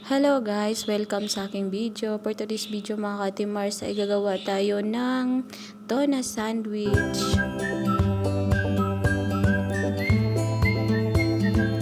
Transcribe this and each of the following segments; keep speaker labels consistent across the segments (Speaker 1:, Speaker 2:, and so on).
Speaker 1: Hello guys! Welcome sa aking video. For today's video mga ka-Timars ay gagawa tayo ng tuna sandwich.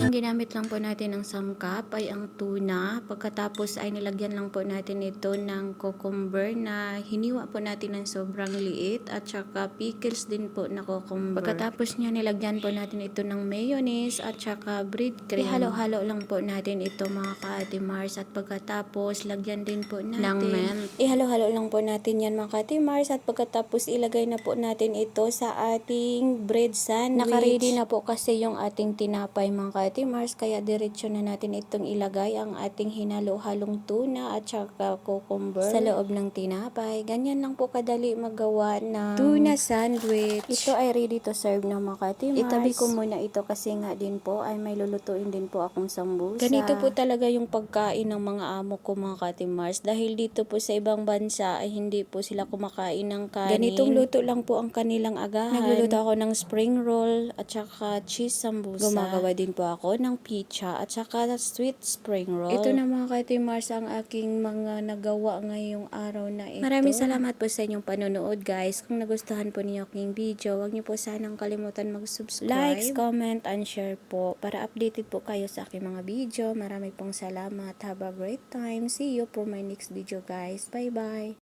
Speaker 1: Ang ginamit lang po natin ng sangkap ay ang tuna. Pagkatapos ay nilagyan lang po natin ito ng cucumber na hiniwa po natin ng sobrang liit at saka pickles din po na cucumber. Pagkatapos niya nilagyan po natin ito ng mayonnaise at saka breadcrumb. Ihalo-halo lang po natin ito mga ka-Timars at pagkatapos lagyan din po natin ng mint. Ihalo-halo lang po natin yan mga ka-Timars at pagkatapos ilagay na po natin ito sa ating bread sandwich. Naka-ready na po kasi yung ating tinapay mga ka-Timars, kaya diretso na natin itong ilagay ang ating hinalo-halong tuna at saka cucumber sa loob ng tinapay. Ganyan lang po kadali magawa ng tuna sandwich. Ito ay ready to serve na mga ka-Timars. Itabi ko muna ito kasi nga din po ay may lulutuin din po akong sambusa. Ganito po talaga yung pagkain ng mga amo ko mga ka-Timars, dahil dito po sa ibang bansa ay hindi po sila kumakain ng kanin. Ganitong luto lang po ang kanilang agahan. Nagluluto ako ng spring roll at saka cheese sambusa. Gumagawa din po ako ng pizza at saka sweet spring roll. Ito na mga ka-Timars ang aking mga nagawa ngayong araw na ito. Maraming salamat po sa inyong panonood guys. Kung nagustuhan po niyo aking video, huwag niyo po sanang kalimutan mag-subscribe, likes, comment, and share po para updated po kayo sa aking mga video. Maraming pong salamat. Have a great time. See you for my next video guys. Bye bye.